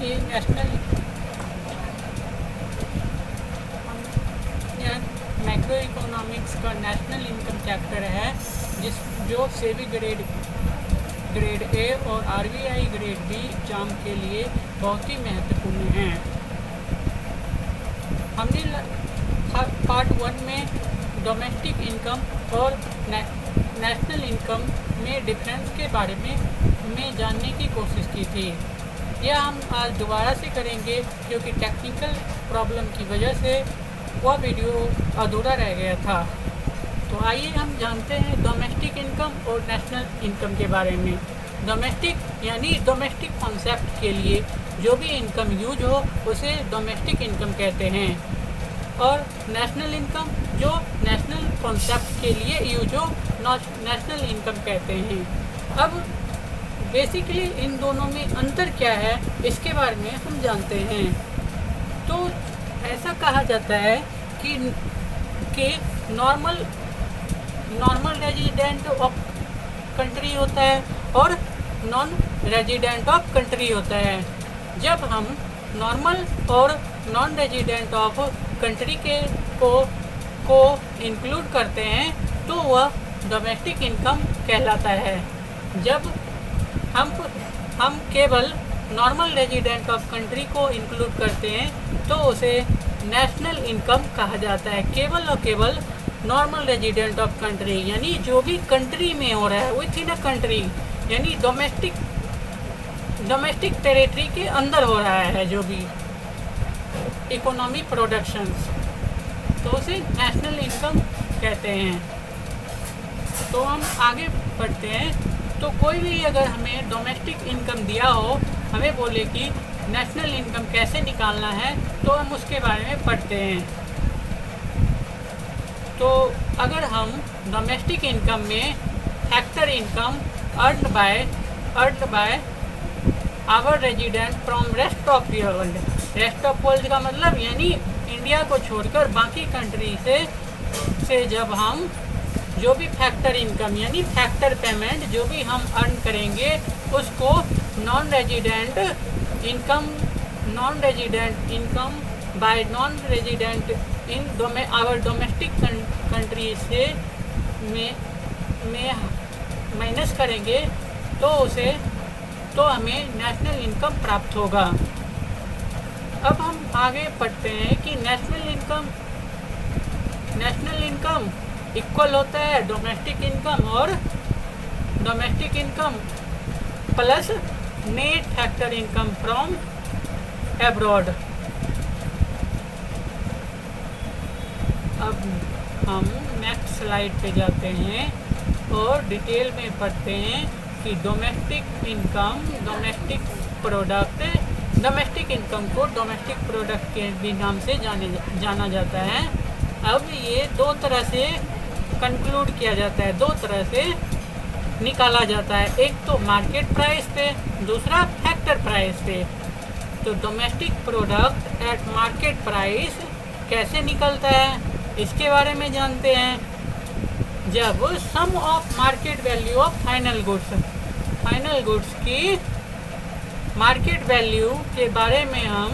ये national macro economics का national income chapter है, जो सेबी ग्रेड ए और आरबीआई ग्रेड बी एग्जाम के लिए बहुत ही महत्वपूर्ण है। हमने पार्ट 1 में डोमेस्टिक इनकम और नेशनल इनकम में डिफरेंस के बारे में जानने की कोशिश की थी। यह हम आज दोबारा से करेंगे क्योंकि टेक्निकल प्रॉब्लम की वजह से वह वीडियो अधूरा रह गया था। तो आइए हम जानते हैं डोमेस्टिक इनकम और नेशनल इनकम के बारे में। डोमेस्टिक यानी डोमेस्टिक कॉन्सेप्ट के लिए जो भी इनकम यूज हो उसे डोमेस्टिक इनकम कहते हैं, और नेशनल इनकम जो नेशनल कॉन्सेप्ट के लिए यूज हो नेशनल इनकम कहते हैं। अब बेसिकली इन दोनों में अंतर क्या है इसके बारे में हम जानते हैं। तो ऐसा कहा जाता है कि नॉर्मल रेजिडेंट ऑफ कंट्री होता है और नॉन रेजिडेंट ऑफ कंट्री होता है। जब हम नॉर्मल और नॉन रेजिडेंट ऑफ कंट्री को इंक्लूड करते हैं तो वह डोमेस्टिक इनकम कहलाता है। जब हम केवल नॉर्मल रेजिडेंट ऑफ कंट्री को इंक्लूड करते हैं तो उसे नेशनल इनकम कहा जाता है। केवल और केवल नॉर्मल रेजिडेंट ऑफ कंट्री यानी जो भी कंट्री में हो रहा है विथ इन अ कंट्री, यानी डोमेस्टिक टेरिटरी के अंदर हो रहा है जो भी इकोनॉमिक प्रोडक्शंस, तो उसे नेशनल इनकम कहते हैं। तो हम आगे बढ़ते हैं। तो कोई भी अगर हमें डोमेस्टिक इनकम दिया हो, हमें बोले कि नेशनल इनकम कैसे निकालना है, तो हम उसके बारे में पढ़ते हैं। तो अगर हम डोमेस्टिक इनकम में factor income earned by our resident from rest of the world, rest of world का मतलब यानी इंडिया को छोड़कर बाकी कंट्री से जब हम जो भी फैक्टर इनकम यानी फैक्टर पेमेंट जो भी हम अर्न करेंगे उसको non resident income by non resident in our domestic country से में माइनस करेंगे तो हमें नेशनल इनकम प्राप्त होगा। अब हम आगे पढ़ते हैं कि नेशनल इनकम इक्वल होता है डोमेस्टिक इनकम और domestic income plus net factor income from abroad. अब हम नेक्स्ट स्लाइड पे जाते हैं और डिटेल में पढ़ते हैं कि डोमेस्टिक इनकम को डोमेस्टिक प्रोडक्ट के भी नाम से जाना जाता है। अब ये दो तरह से कंक्लूड किया जाता है, दो तरह से निकाला जाता है, एक तो मार्केट प्राइस पे, दूसरा फैक्टर प्राइस पे। तो domestic product at market price कैसे निकलता है इसके बारे में जानते हैं। जब sum of market value of final goods की मार्केट वैल्यू के बारे में हम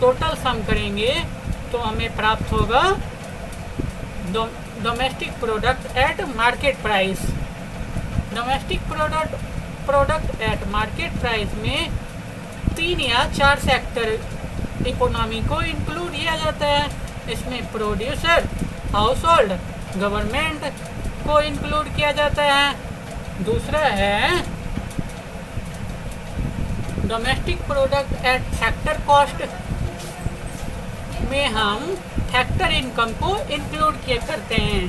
टोटल सम करेंगे तो हमें प्राप्त होगा domestic product at market price. Domestic product at market price में 3 या 4 सेक्टर इकोनॉमी को इंक्लूड किया जाता है। इसमें प्रोड्यूसर, हाउस होल्ड, गवर्नमेंट को इंक्लूड किया जाता है। दूसरा है domestic product at factor cost में हम फैक्टर इनकम को इंक्लूड किया करते हैं।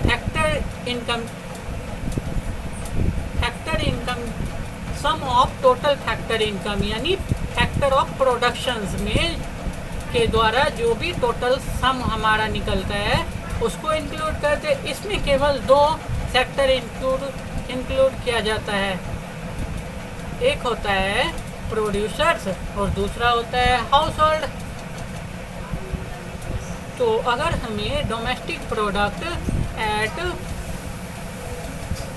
Factor income sum of total factor income यानी फैक्टर ऑफ प्रोडक्शंस में के द्वारा जो भी टोटल सम हमारा निकलता है उसको इंक्लूड करते। इसमें केवल 2 सेक्टर इंक्लूड किया जाता है, एक होता है प्रोड्यूसर्स और दूसरा होता है हाउस होल्ड। तो अगर हमें domestic product at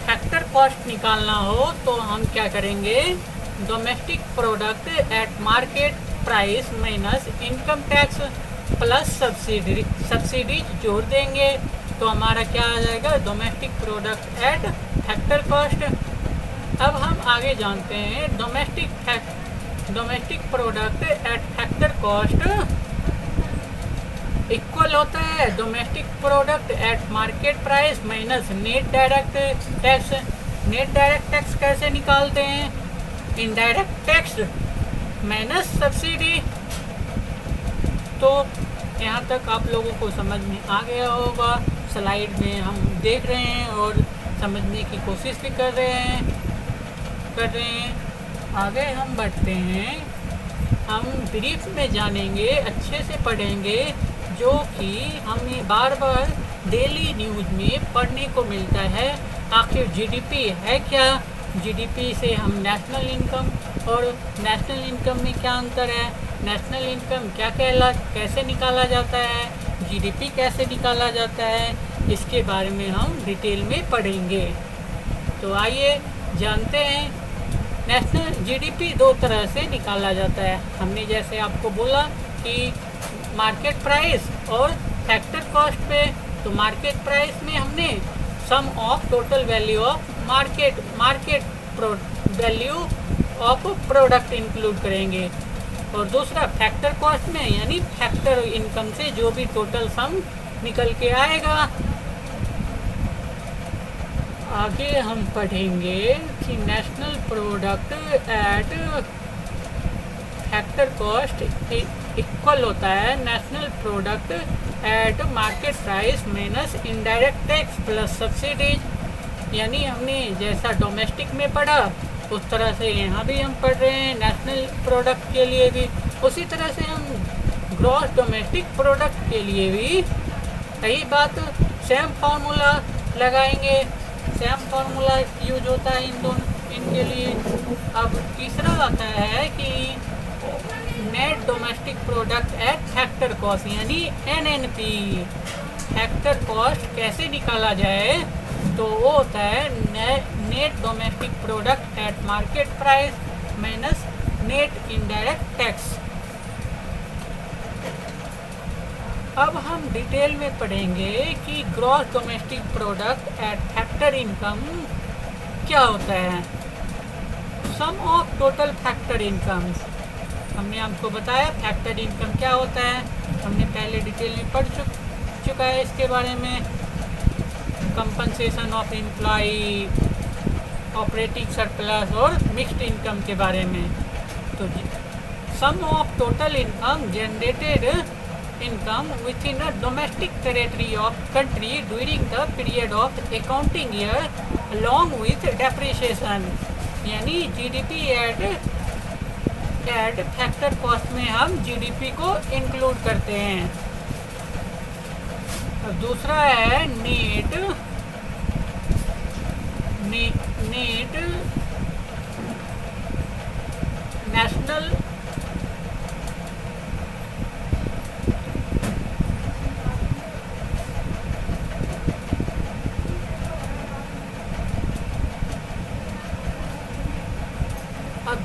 factor cost निकालना हो तो हम क्या करेंगे, domestic product at market price minus income tax plus subsidies जोड़ देंगे तो हमारा क्या आ जाएगा, domestic product at factor cost. अब हम आगे जानते हैं domestic product at factor cost equal होता है domestic product at market price minus net direct tax. Net direct tax कैसे निकालते हैं, इनडायरेक्ट टैक्स माइनस सब्सिडी। तो यहाँ तक आप लोगों को समझ में आ गया होगा। स्लाइड में हम देख रहे हैं और समझने की कोशिश भी कर रहे हैं। आगे हम बढ़ते हैं, हम ब्रीफ में जानेंगे, अच्छे से पढ़ेंगे, जो कि हमें बार बार डेली न्यूज़ में पढ़ने को मिलता है। आखिर जीडीपी है क्या, जीडीपी से हम नेशनल इनकम, और नेशनल इनकम में क्या अंतर है, नेशनल इनकम कैसे निकाला जाता है, जीडीपी कैसे निकाला जाता है, इसके बारे में हम डिटेल में पढ़ेंगे। तो आइए जानते हैं। नेशनल जीडीपी दो तरह से निकाला जाता है। हमने जैसे आपको बोला कि मार्केट प्राइस और फैक्टर कॉस्ट पे, तो मार्केट प्राइस में हमने sum of total value of market value of product include करेंगे, और दूसरा फैक्टर कॉस्ट में यानी फैक्टर इनकम से जो भी टोटल सम निकल के आएगा। आगे हम पढ़ेंगे कि national product at factor cost equal होता है national product at market price minus indirect tax plus subsidies. यानी हमने जैसा डोमेस्टिक में पढ़ा उस तरह से यहाँ भी हम पढ़ रहे हैं नेशनल प्रोडक्ट के लिए भी। उसी तरह से हम ग्रॉस डोमेस्टिक प्रोडक्ट के लिए भी यही बात, सेम फार्मूला लगाएंगे, सेम फार्मूला यूज होता है इनके लिए। अब तीसरा आता है कि net domestic product at factor cost यानी एनएनपी। फैक्टर कॉस्ट कैसे निकाला जाए, तो वो होता है net domestic product at market price minus net indirect tax. अब हम डिटेल में पढ़ेंगे कि gross domestic product at factor income क्या होता है। सम ऑफ टोटल फैक्टर इनकम्स, हमने आपको बताया फैक्टर इनकम क्या होता है, हमने पहले डिटेल में पढ़ चुका है इसके बारे में। Compensation of employee, operating surplus और मिक्स्ड इनकम के बारे में। तो sum of total income generated income within a domestic territory of country during the period of accounting year along with depreciation। यानी जीडीपी एट फैक्टर कॉस्ट में हम GDP को include करते हैं। और दूसरा है नेट नेशनल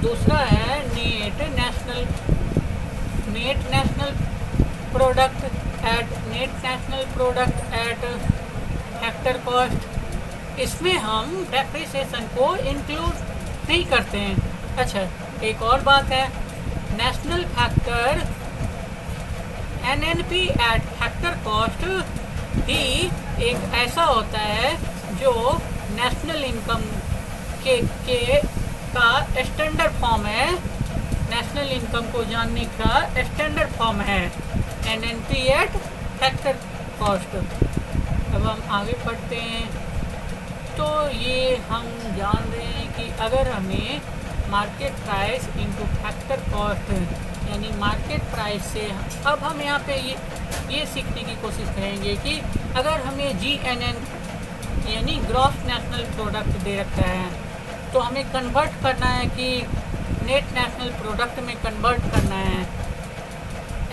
दूसरा है net national product at factor cost. इसमें हम डेप्रिसिएशन को इंक्लूड नहीं करते हैं। अच्छा, एक और बात है, national factor NNP at factor cost ही एक ऐसा होता है जो नेशनल इनकम के का स्टैंडर्ड फॉर्म है, नेशनल इनकम को जानने का स्टैंडर्ड फॉर्म है एनएनपी एट फैक्टर कॉस्ट। अब हम आगे पढ़ते हैं, तो ये हम जान रहे हैं कि अगर हमें market price into factor cost यानी मार्केट प्राइस से, अब हम यहाँ पे ये सीखने की कोशिश करेंगे कि अगर हमें जीएनएन यानी ग्रॉस नेशनल प्रोडक्ट दे रखा है तो हमें कन्वर्ट करना है कि नेट नेशनल प्रोडक्ट में कन्वर्ट करना है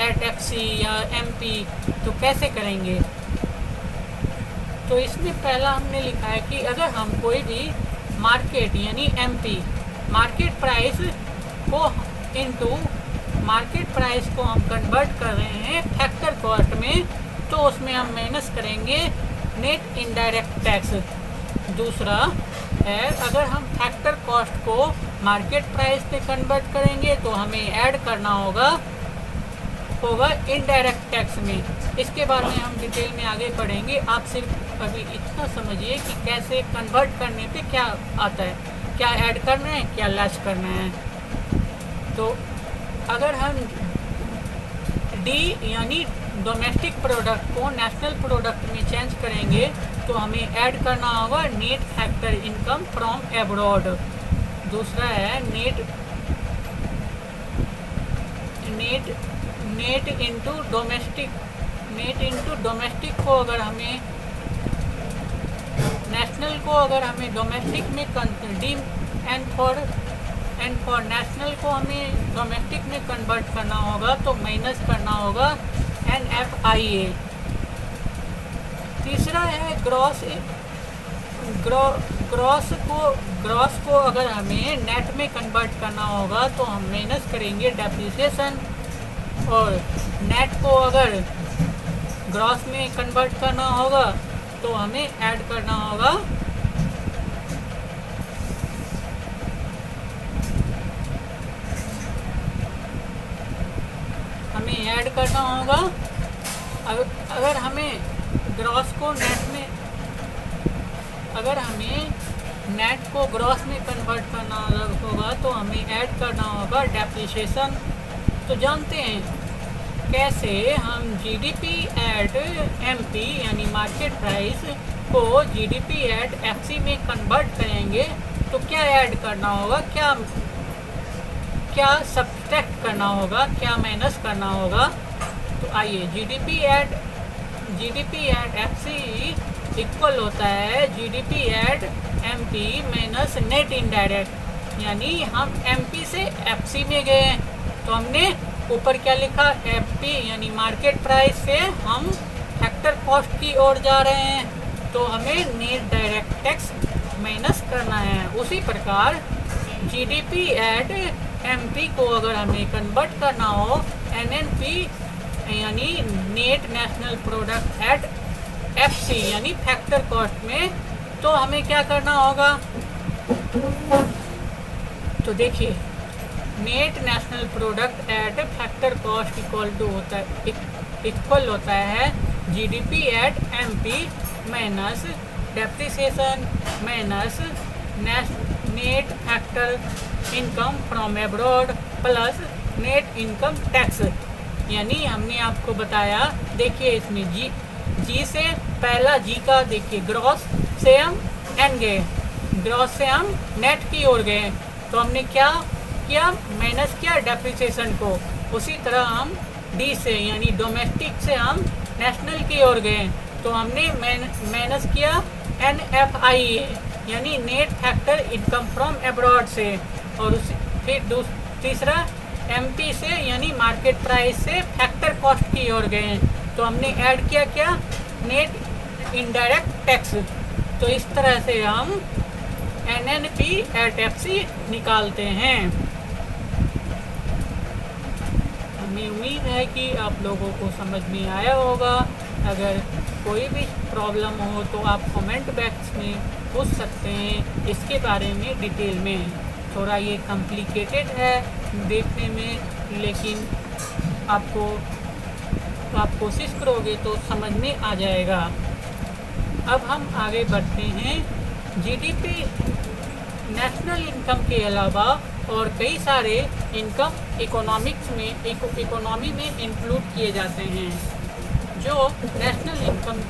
एट एफसी या एमपी, तो कैसे करेंगे। तो इसमें पहला हमने लिखा है कि अगर हम कोई भी मार्केट यानी एमपी मार्केट प्राइस को इनटू मार्केट प्राइस को हम कन्वर्ट कर रहे हैं फैक्टर कॉस्ट में, तो उसमें हम माइनस करेंगे नेट इनडायरेक्ट टैक्स। दूसरा है, अगर हम फैक्टर कॉस्ट को मार्केट प्राइस में कन्वर्ट करेंगे तो हमें ऐड करना होगा इनडायरेक्ट टैक्स में। इसके बारे में हम डिटेल में आगे पढ़ेंगे। आप सिर्फ अभी इतना समझिए कि कैसे कन्वर्ट करने पे क्या आता है, क्या ऐड करना है, क्या लेस करना है। तो अगर हम डी यानी डोमेस्टिक प्रोडक्ट को नेशनल प्रोडक्ट में चेंज करेंगे तो हमें ऐड करना होगा net factor income from abroad. दूसरा है नेट इनटू डोमेस्टिक को अगर हमें नेशनल को अगर हमें डोमेस्टिक में एंड फॉर नेशनल को हमें डोमेस्टिक में कन्वर्ट करना होगा तो माइनस करना होगा NFIA। तीसरा है ग्रॉस को अगर हमें नेट में कन्वर्ट करना होगा तो हम माइनस करेंगे डेप्रिसिएशन, और नेट को अगर ग्रॉस में कन्वर्ट करना होगा तो हमें ऐड करना होगा अगर हमें ग्रॉस को नेट को ग्रॉस में कन्वर्ट करना होगा तो हमें ऐड करना होगा डेप्रिसिएशन। तो जानते हैं कैसे हम GDP एट MP यानी मार्केट प्राइस को GDP एट FC में कन्वर्ट करेंगे तो क्या ऐड करना होगा, क्या सब्ट्रैक्ट करना होगा, क्या माइनस करना होगा। तो आइए, GDP एट FC इक्वल होता है GDP at MP minus net indirect, यानी हम MP से FC में गए तो हमने ऊपर क्या लिखा, FP यानी मार्केट प्राइस से हम फैक्टर कॉस्ट की ओर जा रहे हैं तो हमें नेट डायरेक्ट टैक्स माइनस करना है। उसी प्रकार GDP एट MP को अगर हमें कन्वर्ट करना हो NNP यानी net national product at FC यानी फैक्टर कॉस्ट में, तो हमें क्या करना होगा। तो देखिए, net national product at factor cost equal होता है GDP at MP minus depreciation minus net factor income from abroad plus net income tax. यानी हमने आपको बताया, देखिए इसमें जी से पहला G का देखिए, ग्रॉस से हम N गए, ग्रॉस से हम नेट की ओर गए तो हमने क्या किया, माइनस किया डेप्रिसिएशन को। उसी तरह हम D से यानी डोमेस्टिक से हम नेशनल की ओर गए तो हमने माइनस किया NFIA यानी net factor income from abroad से, और फिर तीसरा MP से यानी मार्केट प्राइस से फैक्टर कॉस्ट की ओर गए तो हमने ऐड किया क्या, नेट इनडायरेक्ट टैक्स। तो इस तरह से हम NNP एट FC निकालते हैं। हमें उम्मीद है कि आप लोगों को समझ में आया होगा। अगर कोई भी प्रॉब्लम हो तो आप कमेंट बॉक्स में पूछ सकते हैं इसके बारे में डिटेल में। थोड़ा ये कॉम्प्लिकेटेड है देखने में, लेकिन आप कोशिश करोगे तो समझ में आ जाएगा। अब हम आगे बढ़ते हैं। GDP नेशनल इनकम के अलावा और कई सारे इनकम इकोनॉमी में इंक्लूड किए जाते हैं जो नेशनल इनकम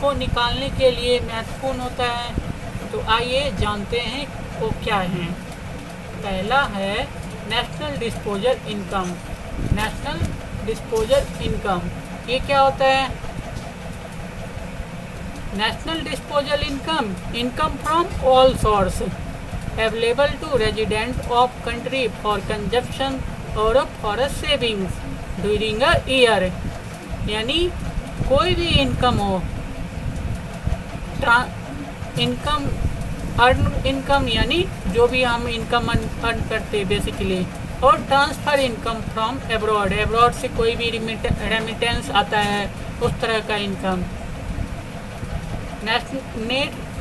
को निकालने के लिए महत्वपूर्ण होता है। तो आइए जानते हैं वो क्या है। पहला है national disposal income. National disposal income ये क्या होता है? National disposal income from all source available to resident of country for consumption और for savings during a year. यानी कोई भी इनकम हो, इनकम अर्न इनकम यानी जो भी हम इनकम अर्न करते हैं बेसिकली, और transfer income from abroad, abroad से कोई भी रेमिटेंस आता है उस तरह का income.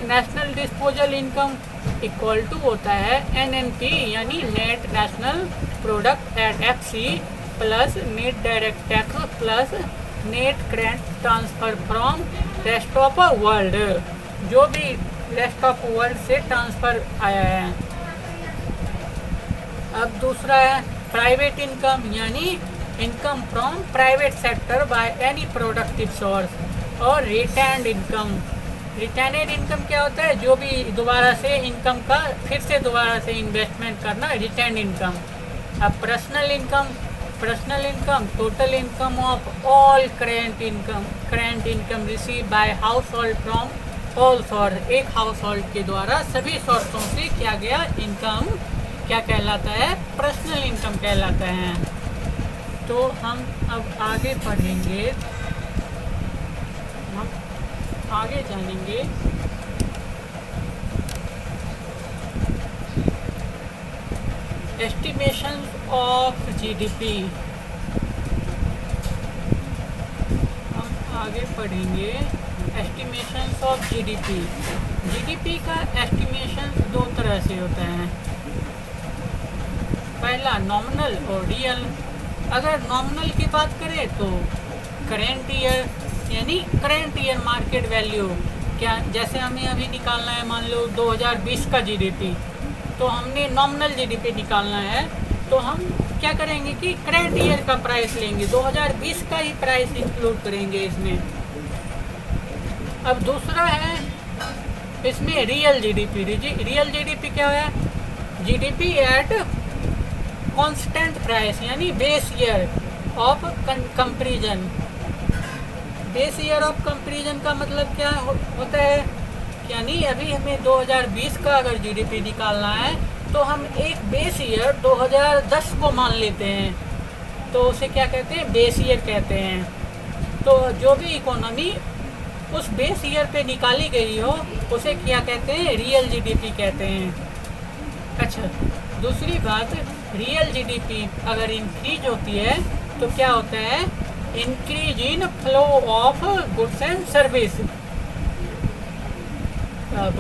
National disposal income equal to होता है NNP यानी net national product at FC plus net direct tax plus net current transfer from rest of world, जो भी रेस्ट ऑफ वर्ल्ड से ट्रांसफ़र आया है। अब दूसरा है प्राइवेट इनकम यानी income from private sector by any productive source, और रिटेन्ड इनकम। रिटेनेड इनकम क्या होता है? जो भी दोबारा से इनकम का फिर से दोबारा से इन्वेस्टमेंट करना, रिटेन्ड इनकम। अब personal income total income of all current income receive by house hold from all source, एक हाउस होल्ड के द्वारा सभी सोर्सों से किया गया इनकम क्या कहलाता है? पर्सनल इनकम कहलाता है। तो हम अब आगे पढ़ेंगे, हम आगे जानेंगे एस्टिमेशन ऑफ GDP। हम आगे पढ़ेंगे एस्टिमेशन ऑफ GDP का एस्टिमेशन दो तरह से होता है, पहला नॉमिनल और रियल। अगर नॉमिनल की बात करें तो करेंट ईयर यानी करेंट ईयर मार्केट वैल्यू, क्या जैसे हमें अभी निकालना है मान लो 2020 का GDP, तो हमने नॉमिनल GDP निकालना है, तो हम क्या करेंगे कि करेंट ईयर का प्राइस लेंगे, 2020 का ही प्राइस इंक्लूड करेंगे इसमें। अब दूसरा है इसमें रियल GDP क्या है? GDP एट कांस्टेंट प्राइस यानी base year of comparison. Base year of comparison का मतलब क्या होता है? यानी अभी हमें 2020 का अगर GDP निकालना है तो हम एक बेस ईयर 2010 को मान लेते हैं, तो उसे क्या कहते हैं? बेस ईयर कहते हैं। तो जो भी इकोनॉमी उस बेस ईयर पे निकाली गई हो उसे क्या कहते हैं? रियल GDP कहते हैं। अच्छा, दूसरी बात, रियल GDP अगर इंक्रीज होती है तो क्या होता है? Increase in flow of goods and service. अब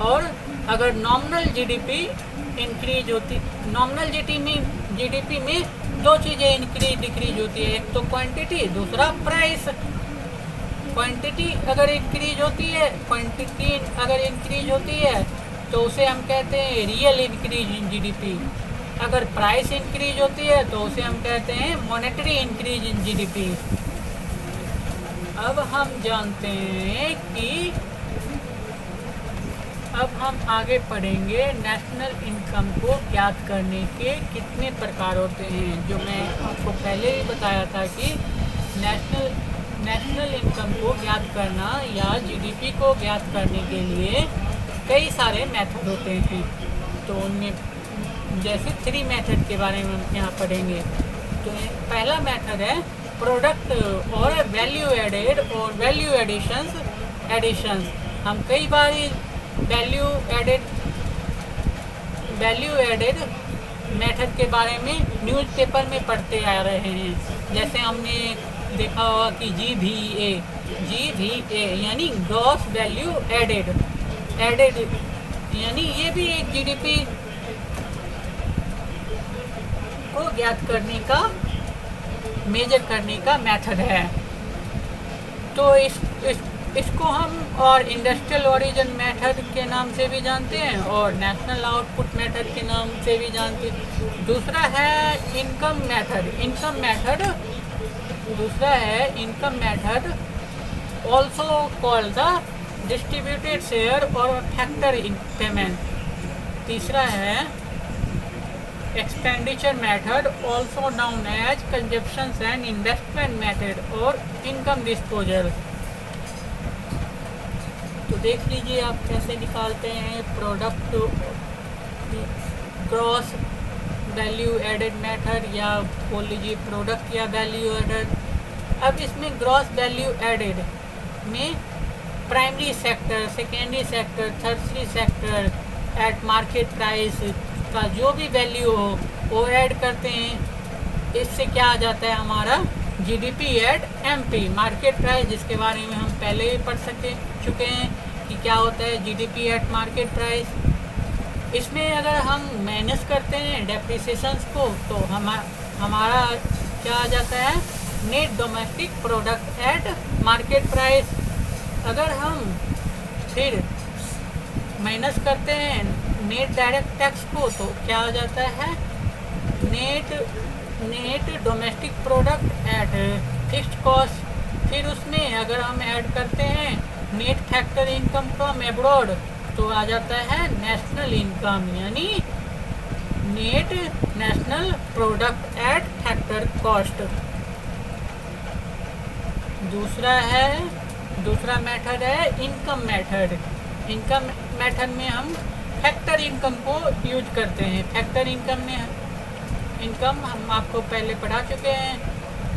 और अगर नॉमिनल GDP इंक्रीज होती, नॉमिनल GDP में दो चीज़ें इंक्रीज डिक्रीज होती है, एक तो क्वांटिटी, दूसरा प्राइस। क्वांटिटी अगर इंक्रीज होती है तो उसे हम कहते हैं रियल इंक्रीज इन GDP। अगर प्राइस इंक्रीज होती है तो उसे हम कहते हैं मॉनेटरी इंक्रीज इन GDP। अब हम जानते हैं कि अब हम आगे पढ़ेंगे नेशनल इनकम को ज्ञात करने के कितने प्रकार होते हैं। जो मैं आपको पहले ही बताया था कि नेशनल इनकम को ज्ञात करना या GDP को ज्ञात करने के लिए कई सारे मेथड होते हैं। तो उनमें जैसे 3 मेथड के बारे में हम यहाँ पढ़ेंगे। तो पहला मेथड है प्रोडक्ट और वैल्यू एडेड और वैल्यू एडिशंस। हम कई बार वैल्यू एडेड मेथड के बारे में न्यूज़पेपर में पढ़ते आ रहे हैं। जैसे हमने देखा होगा कि GVA यानी ग्रॉस वैल्यू एडेड यानी ये भी एक GDP को ज्ञात करने का, मेजर करने का मेथड है। तो इसको हम और इंडस्ट्रियल ओरिजिन मेथड के नाम से भी जानते हैं और नेशनल आउटपुट मेथड के नाम से भी जानते हैं। दूसरा है income method also called the distributed share और फैक्टर इन पेमेंट। तीसरा है expenditure method also known as consumption and investment method और इनकम डिस्पोजल। तो देख लीजिए आप कैसे निकालते हैं product gross value added method, या बोल लीजिए प्रोडक्ट या वैल्यू एडेड। अब इसमें ग्रॉस वैल्यू एडेड में primary sector, secondary sector, tertiary sector at market price का जो भी वैल्यू हो वो ऐड करते हैं। इससे क्या आ जाता है हमारा GDP at MP, market price, जिसके बारे में हम पहले ही पढ़ चुके हैं कि क्या होता है जीडीपी एट मार्केट प्राइस। इसमें अगर हम माइनस करते हैं डेप्रिसिएशंस को तो हमारा क्या आ जाता है net domestic product at market price. अगर हम फिर माइनस करते हैं नेट डायरेक्ट टैक्स को तो क्या आ जाता है net domestic product eight fixed cost. फिर उसमें अगर हम ऐड करते हैं net factor income from abroad तो आ जाता है नेशनल इनकम, यानी net national product at factor cost. दूसरा मेथड है इनकम मेथड। इनकम मेथड में हम फैक्टर इनकम को यूज करते हैं। फैक्टर इनकम हम आपको पहले पढ़ा चुके हैं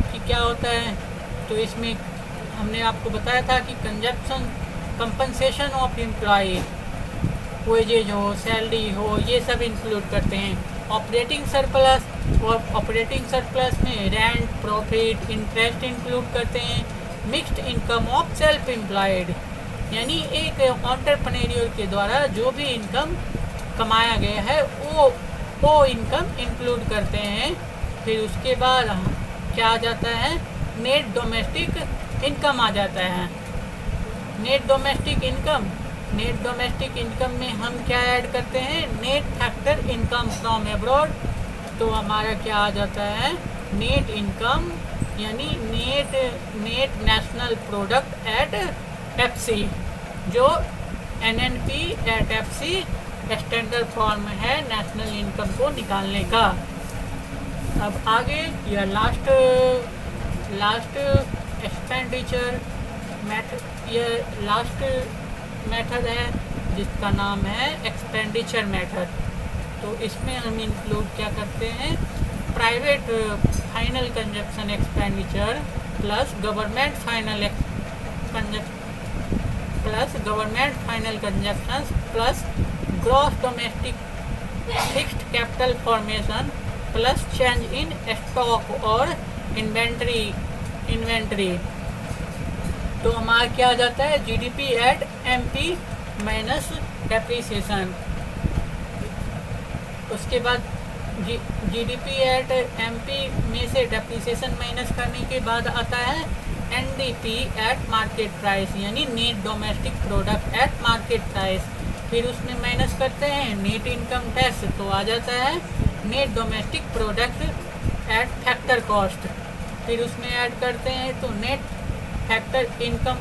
कि क्या होता है। तो इसमें हमने आपको बताया था कि कंपनसेशन ऑफ एम्प्लॉय, वेजेज हो, सैलरी हो, ये सब इंक्लूड करते हैं। ऑपरेटिंग सरप्लस, और ऑपरेटिंग सरप्लस में रेंट, प्रॉफिट, इंटरेस्ट इंक्लूड करते हैं। Mixed income of self employed, यानी एक एंटरप्रेन्योर के द्वारा जो भी इनकम कमाया गया है वो इनकम इंक्लूड करते हैं। फिर उसके बाद क्या आ जाता है नेट डोमेस्टिक इनकम आ जाता है। नेट डोमेस्टिक इनकम में हम क्या ऐड करते हैं net factor income from abroad. तो हमारा क्या आ जाता है नेट इनकम, यानी net national product at FC, जो NNP at FC standard form है नेशनल इनकम को निकालने का। अब आगे यह लास्ट एक्सपेंडिचर मेथड, यह लास्ट मेथड है जिसका नाम है एक्सपेंडिचर मेथड। तो इसमें हम इंक्लूड क्या करते हैं private final consumption expenditure plus government final consumption plus gross domestic fixed capital formation plus change in stock और इन्वेंट्री। तो हमारा क्या आ जाता है GDP at MP minus depreciation. उसके बाद जीडीपी एट एमपी में से डेप्रिसिएशन माइनस करने के बाद आता है एनडीपी एट मार्केट प्राइस, यानी net domestic product at market price. फिर उसमें माइनस करते हैं नेट इनकम टैक्स तो आ जाता है net domestic product at factor cost. फिर उसमें ऐड करते हैं तो नेट फैक्टर इनकम